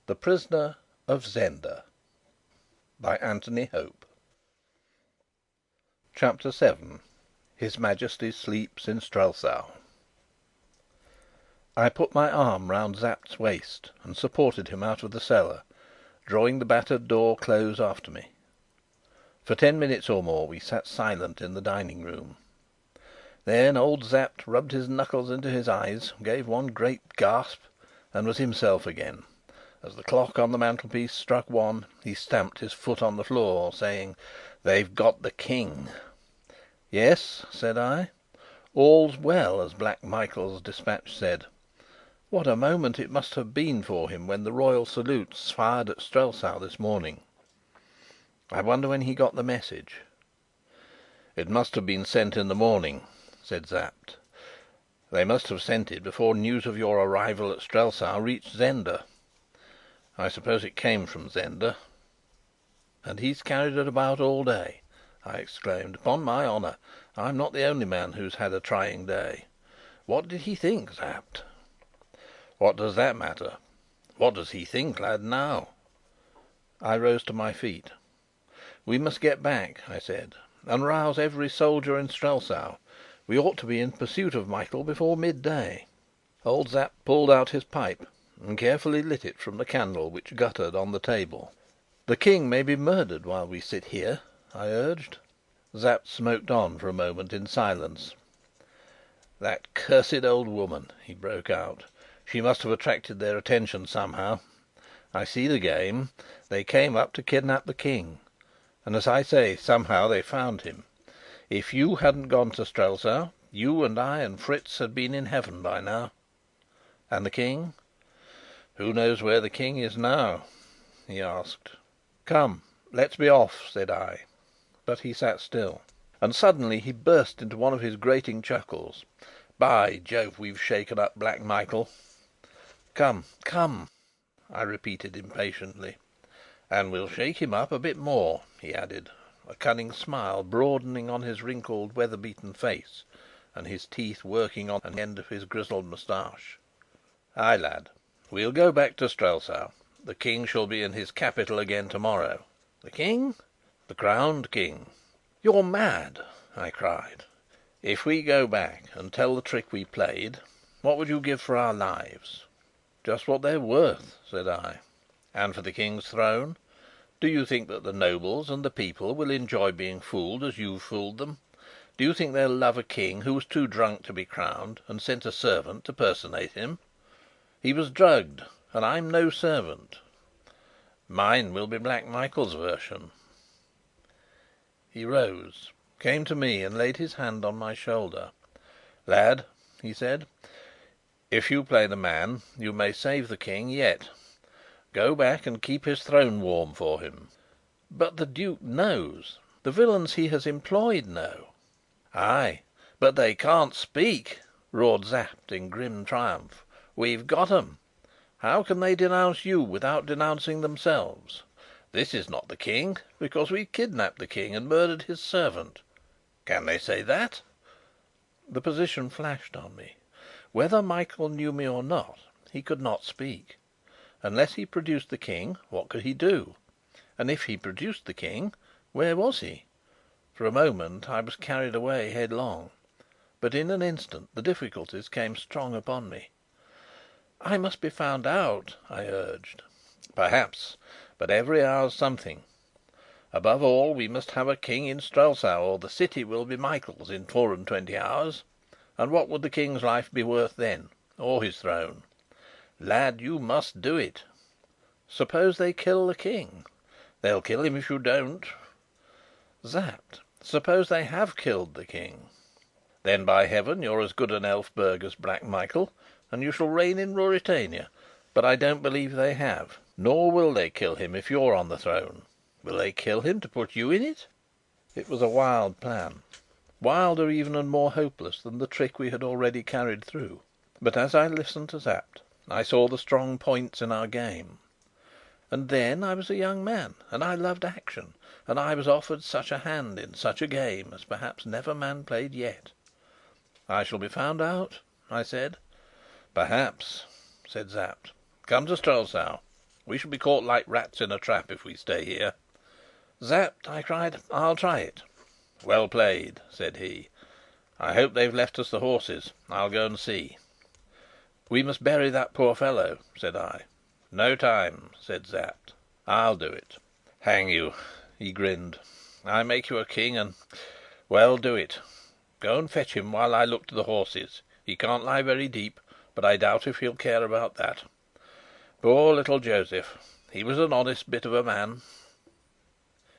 The Prisoner of Zenda by Anthony Hope. Chapter 7. His Majesty sleeps in Strelsau. I put my arm round Sapt's waist and supported him out of the cellar, drawing the battered door close after me. For 10 minutes or more we sat silent in the dining room. Then old Sapt rubbed his knuckles into his eyes, gave one great gasp, and was himself again. As the clock on the mantelpiece struck 1, he stamped his foot on the floor, saying: "They've got the King." "Yes," said I. "All's well, as Black Michael's despatch said. What a moment it must have been for him when the royal salutes fired at Strelsau this morning! I wonder when he got the message." "It must have been sent in the morning," said Sapt. "They must have sent it before news of your arrival at Strelsau reached Zenda. I suppose it came from Zenda." "And he's carried it about all day!" I exclaimed. "Upon my honour, I'm not the only man who's had a trying day. What did he think, Sapt?" "What does that matter? What does he think, lad, now?" I rose to my feet. "We must get back," I said, "and rouse every soldier in Strelsau. We ought to be in pursuit of Michael before midday." Old Sapt pulled out his pipe and carefully lit it from the candle which guttered on the table. "The King may be murdered while we sit here," I urged. Sapt smoked on for a moment in silence. "That cursed old woman!" he broke out. "She must have attracted their attention somehow. I see the game. They came up to kidnap the King, and, as I say, somehow they found him. If you hadn't gone to Strelsau, you and I and Fritz had been in heaven by now." "And the King?" "Who knows where the King is now?" he asked. "Come, let's be off," said I. But he sat still, and suddenly he burst into one of his grating chuckles. "By Jove, we've shaken up Black Michael!" "Come, come!" I repeated impatiently. "And we'll shake him up a bit more," he added, a cunning smile broadening on his wrinkled, weather beaten face, and his teeth working on the end of his grizzled moustache. "Ay, lad, we'll go back to Strelsau. The King shall be in his capital again tomorrow." "The King?" "The crowned King." "You're mad!" I cried. "If we go back and tell the trick we played, what would you give for our lives?" "Just what they're worth," said I. "And for the King's throne? Do you think that the nobles and the people will enjoy being fooled as you've fooled them? Do you think they'll love a king who was too drunk to be crowned, and sent a servant to personate him? He was drugged, and I'm no servant. Mine will be Black Michael's version." He rose, came to me, and laid his hand on my shoulder. "Lad," he said, "if you play the man, you may save the King yet. Go back and keep his throne warm for him." "But the duke knows. The villains he has employed know." "Ay, but they can't speak!" roared Sapt in grim triumph. "We've got 'em! How can they denounce you without denouncing themselves? This is not the King, because we kidnapped the King and murdered his servant. Can they say that?" The position flashed on me. Whether Michael knew me or not, he could not speak. Unless he produced the King, what could he do? And if he produced the King, where was he? For a moment I was carried away headlong, but in an instant the difficulties came strong upon me. "I must be found out," I urged. "Perhaps, but every hour's something. Above all, we must have a King in Strelsau, or the city will be Michael's in 24 hours. And what would the King's life be worth then, or his throne? Lad, you must do it." "Suppose they kill the King?" "They'll kill him if you don't." "Sapt, suppose they have killed the King?" "Then, by Heaven, you're as good an Elphberg as Black Michael, and you shall reign in Ruritania. But I don't believe they have. Nor will they kill him if you're on the throne. Will they kill him to put you in it?" It was a wild plan, wilder even and more hopeless than the trick we had already carried through. But as I listened to Sapt, I saw the strong points in our game. And then I was a young man, and I loved action, and I was offered such a hand in such a game as perhaps never man played yet. "I shall be found out?" I said. "Perhaps," said Sapt. "Come to Strelsau." We shall be caught like rats in a trap if we stay here." "Sapt," I cried, "I'll try it." "Well played," said he. "I hope they've left us the horses. I'll go and see." "We must bury that poor fellow," said I. "No time," said Sapt. "I'll do it." "Hang you!" he grinned. "I make you a king, and well, do it. Go and fetch him while I look to the horses. He can't lie very deep, but I doubt if he'll care about that. Poor little Joseph! He was an honest bit of a man."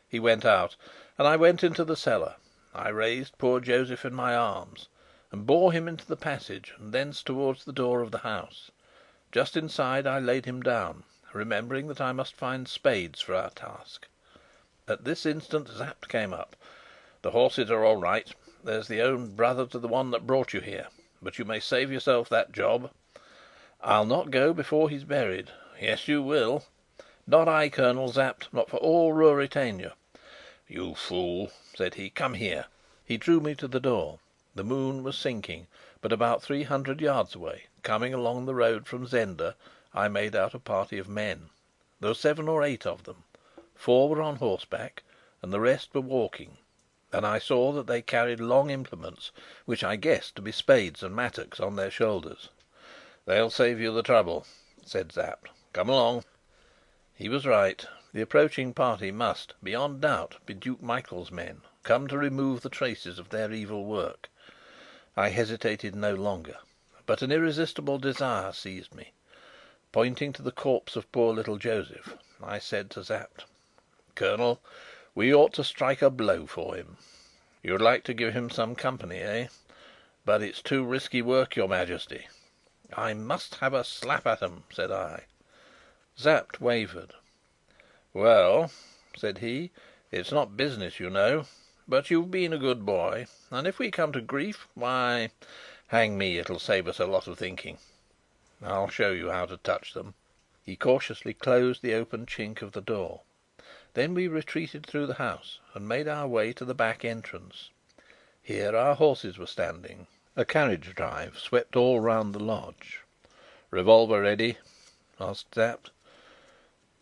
He went out, and I went into the cellar. I raised poor Joseph in my arms, and bore him into the passage, and thence towards the door of the house. Just inside I laid him down, remembering that I must find spades for our task. At this instant Sapt came up. "The horses are all right. There's the own brother to the one that brought you here. But you may save yourself that job." "I'll not go before he's buried." "Yes, you will." "Not I, Colonel Sapt, not for all Ruritania." "You fool!" said he. "Come here." He drew me to the door. The moon was sinking, but about 300 yards away, coming along the road from Zenda, I made out a party of men. There were 7 or 8 of them. 4 were on horseback, and the rest were walking, and I saw that they carried long implements, which I guessed to be spades and mattocks, on their shoulders. "They'll save you the trouble," said Sapt. "Come along." He was right. The approaching party must, beyond doubt, be Duke Michael's men, come to remove the traces of their evil work. I hesitated no longer, but an irresistible desire seized me. Pointing to the corpse of poor little Joseph, I said to Sapt: "Colonel, we ought to strike a blow for him." "You'd like to give him some company, eh? But it's too risky work, your Majesty." "I must have a slap at 'em," said I. Sapt wavered. "Well," said he, "it's not business, you know. But you've been a good boy, and if we come to grief, why, hang me, it'll save us a lot of thinking. I'll show you how to touch them." He cautiously closed the open chink of the door. Then we retreated through the house and made our way to the back entrance. Here our horses were standing. A carriage drive swept all round the lodge. "Revolver ready?" asked Sapt.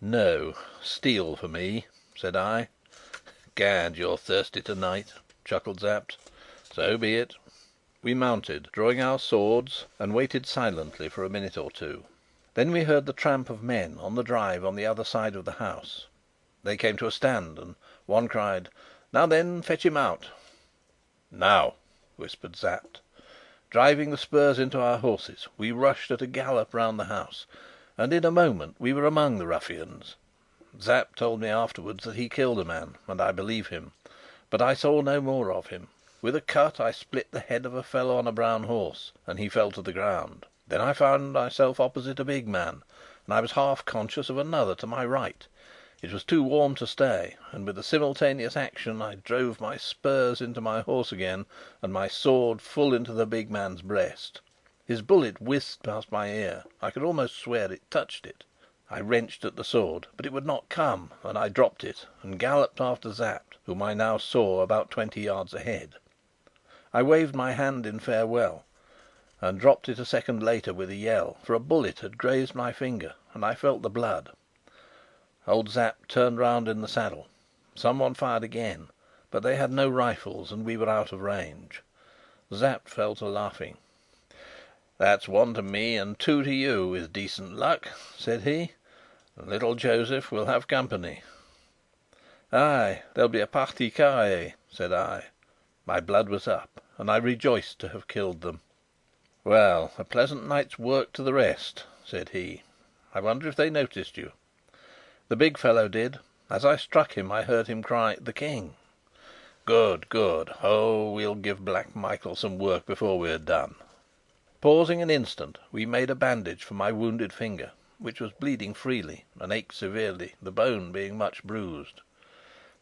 "No, steel for me," said I. "Gad, you're thirsty tonight!" chuckled Sapt. "So be it." We mounted, drawing our swords, and waited silently for a minute or two. Then we heard the tramp of men on the drive on the other side of the house. They came to a stand, and one cried: "Now then, fetch him out!" "Now!" whispered Sapt. Driving the spurs into our horses, we rushed at a gallop round the house, and in a moment we were among the ruffians. Sapt told me afterwards that he killed a man, and I believe him; but I saw no more of him. With a cut I split the head of a fellow on a brown horse, and he fell to the ground. Then I found myself opposite a big man, and I was half conscious of another to my right. It was too warm to stay, and with a simultaneous action I drove my spurs into my horse again, and my sword full into the big man's breast. His bullet whizzed past my ear; I could almost swear it touched it. I wrenched at the sword, but it would not come, and I dropped it and galloped after Sapt, whom I now saw about 20 yards ahead. I waved my hand in farewell, and dropped it a second later with a yell, for a bullet had grazed my finger, and I felt the blood. Old Sapt turned round in the saddle. Someone fired again, but they had no rifles, and we were out of range. Sapt fell to laughing. "That's 1 to me and 2 to you, with decent luck," said he. "Little Joseph will have company." "Ay, there'll be a partie carrée," said I. My blood was up, and I rejoiced to have killed them. "Well, a pleasant night's work to the rest," said he. "I wonder if they noticed you?" The big fellow did. As I struck him, I heard him cry, "The King!" "Good, good! Oh, we'll give Black Michael some work before we're done." Pausing an instant, we made a bandage for my wounded finger, which was bleeding freely and ached severely, the bone being much bruised.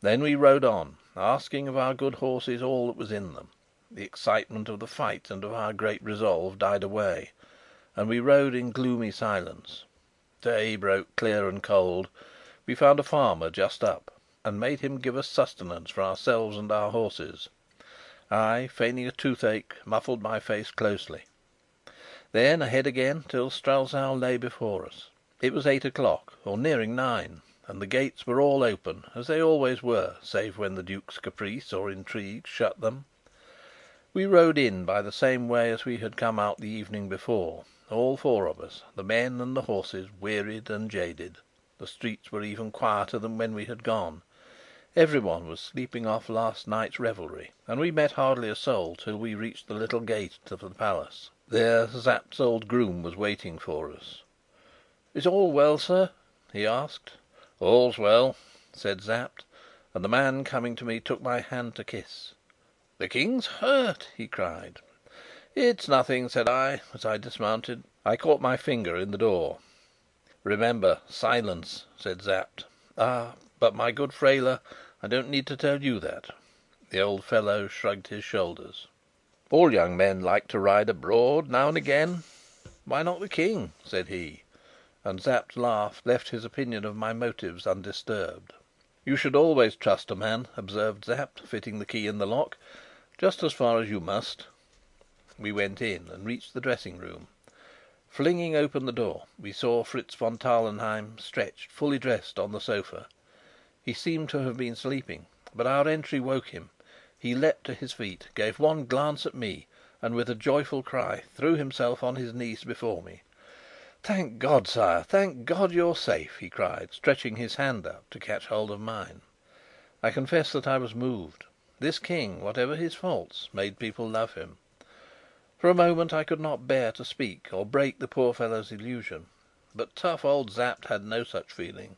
Then we rode on, asking of our good horses all that was in them. The excitement of the fight and of our great resolve died away, and we rode in gloomy silence. Day broke clear and cold. We found a farmer just up, and made him give us sustenance for ourselves and our horses. I, feigning a toothache, muffled my face closely. Then ahead again till Strelsau lay before us. It was 8 o'clock, or nearing 9, and the gates were all open, as they always were, save when the Duke's caprice or intrigue shut them. We rode in by the same way as we had come out the evening before, all four of us, the men and the horses, wearied and jaded. The streets were even quieter than when we had gone. Everyone was sleeping off last night's revelry, and we met hardly a soul till we reached the little gate of the palace. There Sapt's old groom was waiting for us. "Is all well, sir?" he asked. "All's well," said Sapt, and the man, coming to me, took my hand to kiss. "The King's hurt!" he cried. "It's nothing," said I, as I dismounted. I caught my finger in the door. "Remember, silence!" said Sapt. "Ah, but my good Freyler, I don't need to tell you that." The old fellow shrugged his shoulders. "All young men like to ride abroad now and again. Why not the King?" said he, and Sapt's laugh left his opinion of my motives undisturbed. "You should always trust a man," observed Sapt, fitting the key in the lock, "just as far as you must." We went in and reached the dressing room. Flinging open the door, we saw Fritz von Tarlenheim stretched, fully dressed, on the sofa. He seemed to have been sleeping, but our entry woke him. He leapt to his feet, gave one glance at me, and with a joyful cry threw himself on his knees before me. "Thank God, sire, thank God you're safe!" he cried, stretching his hand out to catch hold of mine. I confess that I was moved. This King, whatever his faults, made people love him. For a moment I could not bear to speak or break the poor fellow's illusion, but tough old Sapt had no such feeling.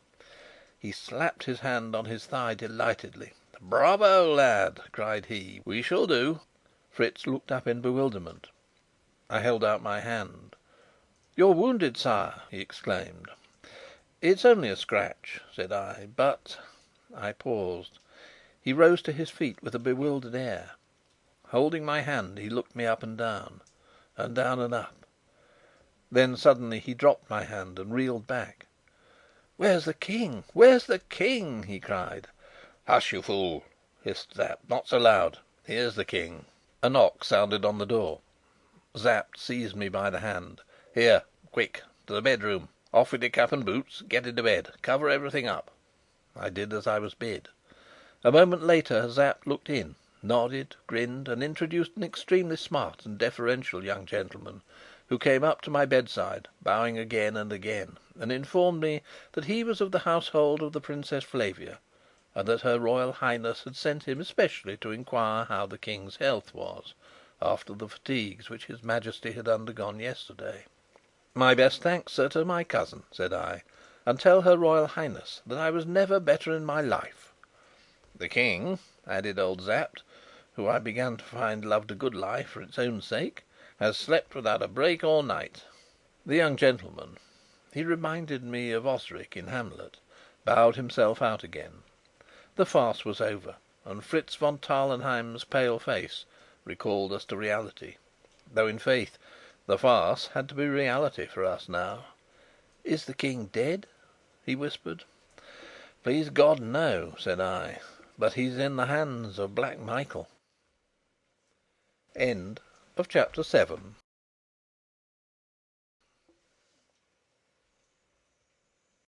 He slapped his hand on his thigh delightedly. "Bravo, lad!" cried he. "We shall do." Fritz looked up in bewilderment. I held out my hand. "You're wounded, sire!" he exclaimed. "It's only a scratch," said I, "but " I paused. He rose to his feet with a bewildered air. Holding my hand, he looked me up and down and up. Then suddenly he dropped my hand and reeled back. "Where's the King? Where's the King?" he cried. "Hush, you fool!" hissed Sapt. "Not so loud. Here's the King." A knock sounded on the door. Sapt seized me by the hand. "Here, quick, to the bedroom! Off with your cap and boots! Get into bed! Cover everything up!" I did as I was bid. A moment later Sapt looked in, nodded, grinned, and introduced an extremely smart and deferential young gentleman, who came up to my bedside, bowing again and again, and informed me that he was of the household of the Princess Flavia, and that her Royal Highness had sent him especially to inquire how the King's health was, after the fatigues which his Majesty had undergone yesterday. "My best thanks, sir, to my cousin," said I, "and tell her Royal Highness that I was never better in my life." "The King," added old Sapt, who I began to find loved a good lie for its own sake, "has slept without a break all night." The young gentleman he reminded me of Osric in Hamlet bowed himself out again. The farce was over, and Fritz von Tarlenheim's pale face recalled us to reality. Though, in faith, the farce had to be reality for us now. "Is the King dead?" he whispered. "Please God, no," said I. "But he's in the hands of Black Michael." Chapter 7